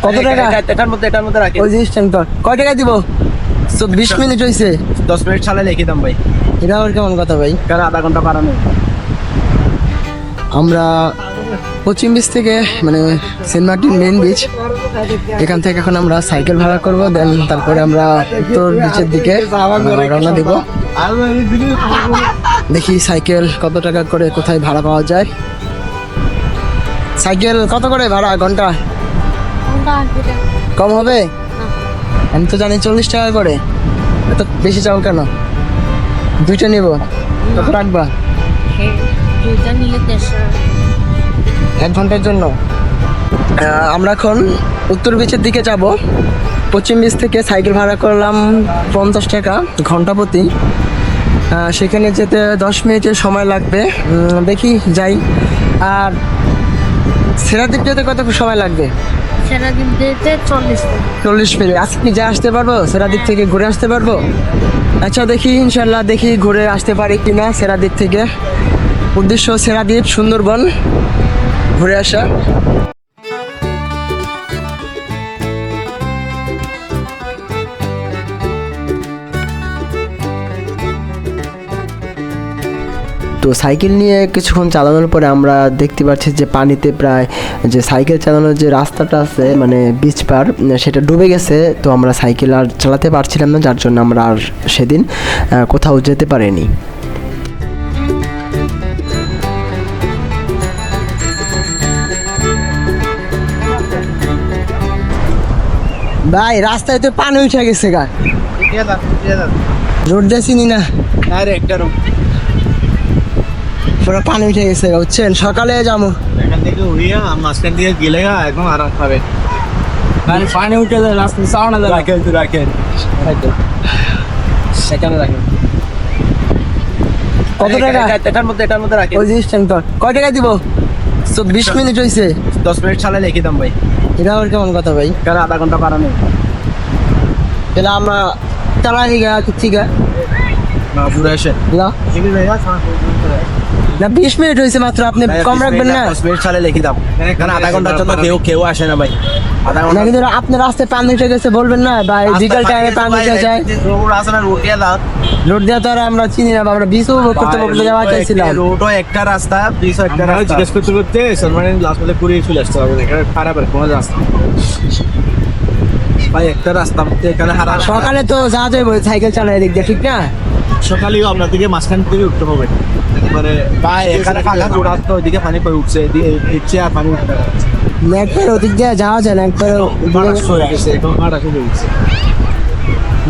কত টাকা? এটার মধ্যে রাখি। ওই জিনিসটা কয় টাকা দিব? 20 মিনিট হয়েছে। 10 মিনিট চালে লিখে দাম ভাই। এটা আবার কেমন কথা ভাই? কারণ আধা ঘন্টা বাড়ানো। আমরা পশ্চিম বিচ থেকে মানে সেন্ট মার্টিন মেন বিচ, এখান থেকে এখন আমরা সাইকেল ভাড়া করবো, দেন তারপরে আমরা উত্তর বিচের দিকে রওনা দিব। দেখি সাইকেল কত টাকা করে কোথায় ভাড়া পাওয়া যায়। সাইকেল কত করে ভাড়া ঘন্টা? কম হবে? আমি তো জানি 40 টাকা করে। এত বেশি চাও কেন? দুইটা নিব, কত রাখবা? এক ঘন্টার জন্য। আমরা এখন উত্তর বিচের দিকে যাব। পশ্চিম বিচ থেকে সাইকেল ভাড়া করলাম 50 টাকা ঘন্টা প্রতি। সেখানে যেতে 10 মিনিটের সময় লাগবে। দেখি যাই। আর সেরাদ্বীপ যেতে কত সময় লাগবে? সেরাদ্বীপ যেতে 40 মিনিট। আজকে কি যা আসতে পারবো? সেরাদ্বীপ থেকে ঘুরে আসতে পারবো? আচ্ছা দেখি, ইনশাল্লাহ দেখি ঘুরে আসতে পারি কিনা সেরাদ্বীপ থেকে। উদ্দেশ্য সেরাদ্বীপ, সুন্দরবন ঘুরে আসা। তো সাইকেল নিয়ে কিছুক্ষণ চালানোর পরে আমরা দেখতে পাচ্ছি যে পানিতে প্রায় যে সাইকেল চালানোর যে রাস্তাটা আছে মানে বিচ পার, সেটা ডুবে গেছে। তো আমরা সাইকেল আর চালাতে পারছিলাম না, যার জন্য আমরা আর সেদিন কোথাও যেতে পারিনি। ভাই রাস্তায় তো পানি উঠে গেছে গা। রোড দেখছিনি না? পুরো পানি উঠে গেছে বুঝছেন। সকালে যাবো, এখান থেকে উড়িয়া মাঝখান দিয়ে গেলে একদম আরাম পাবে। পানি উঠে যায় রাস্তা সাউন্ড রাখেন সেখানে রাখেন। কত টাকা? এটার মধ্যে রাখি। ওই জিনিসটা কয় টাকা দিব? 20 মিনিট হয়েছে। 10 মিনিট চালে লিখে দাম ভাই। এটা আবার কেমন কথা ভাই? কারণ আধা ঘন্টা বাড়ানো। এটা আমরা চালাই গা কিচ্ছি গা না ঘুরে আসেন না, 20 মিনিট হয়েছে মাত্র। আপনি কম রাখবেন না? 10 মিনিট চালে লিখে দাম। কারণ আধা ঘন্টার জন্য কেউ আসে না ভাই। আধা না ঘন্টা কিন্তু আপনার রাস্তায় পানি উঠে গেছে বলবেন না ভাই? বিকাল টাইমে পানি উঠে যায়। রোড আছে না, রোড দিয়ে দাও। রোড দেওয়া তো আর আমরা চিনি না, আমরা বিচ উপভোগ করতে যাওয়া চাইছিলাম। রোডও একটা রাস্তা, বিচও একটা রাস্তা। জিজ্ঞেস করতে সালমানের লাস্ট বলে ঘুরিয়ে চলে আসতে হবে। এখানে খারাপ কোনো রাস্তা ভাই, একটা রাস্তা এখানে হারা। সকালে তো যা যাবে সাইকেল চালায় দিক দিয়ে, ঠিক না? সকালেও আপনার দিকে মাঝখান থেকে উঠতে হবে মানে ভাই, এখানে ফাঁকা রোড আসতো, ওইদিকে পানি পড়ে উঠছে, এদিকে আর পানি উঠতে পারছে একবার ওদিক দিয়ে যাওয়া যায় না, একবার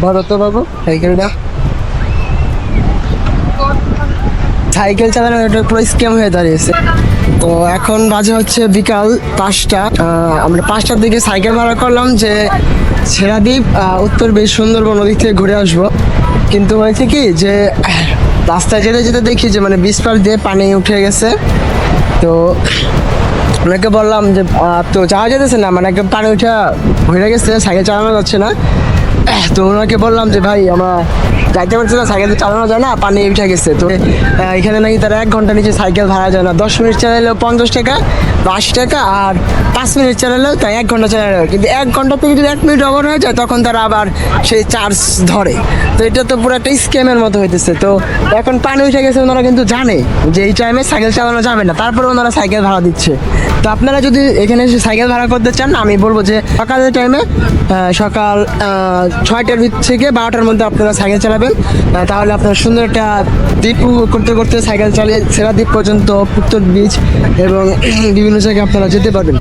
বড় তো বাবু সাইকেলটা। সাইকেল চালানো এটা পুরো স্ক্যাম হয়ে দাঁড়িয়েছে। তো এখন বাজে হচ্ছে বিকাল 5টা। আমরা 5টার দিকে সাইকেল ভাড়া করলাম যে সেরাদ্বীপ উত্তর বিচ সুন্দরবন ওদিক থেকে ঘুরে আসবো। কিন্তু হয়েছে কি যে রাস্তায় যেতে যেতে দেখি যে মানে বিচ পার দিয়ে পানি উঠে গেছে। তো ওনাকে বললাম যে তো যাওয়া যেতেছে না, মানে একদম পানি উঠে হয়ে গেছে, সাইকেল চালানো যাচ্ছে না। তো ওনাকে বললাম যে ভাই আমরা যাইতে পারছি না, সাইকেল চালানো যায় না, পানি উঠে গেছে। তো এখানে নাকি তারা 1 ঘন্টা নিচে সাইকেল ভাড়া যায় না। 10 মিনিট চালালেও 50 টাকা বা 80 টাকা, আর 5 মিনিট চালালেও তাই 1 ঘন্টা চালালেও। কিন্তু 1 ঘন্টা থেকে যদি 1 মিনিট ওভার হয়ে যায় তখন তারা আবার সেই চার্জ ধরে। তো এটা তো পুরো একটা স্ক্যামের মতো হইতেছে। তো এখন পানি উঠে গেছে, ওনারা কিন্তু জানে যে এই টাইমে সাইকেল চালানো যাবে না, তারপরে ওনারা সাইকেল ভাড়া দিচ্ছে। তো আপনারা যদি এখানে এসে সাইকেল ভাড়া করতে চান, আমি বলবো যে সকালের টাইমে সকাল 6টার থেকে 12টার মধ্যে আপনারা সাইকেল চালাবেন। তাহলে আপনারা সুন্দর একটা দ্বীপ উপভোগ করতে করতে সাইকেল চালিয়ে সেরাদ্বীপ পর্যন্ত, উত্তর বিচ এবং বিভিন্ন জায়গায় আপনারা যেতে পারবেন।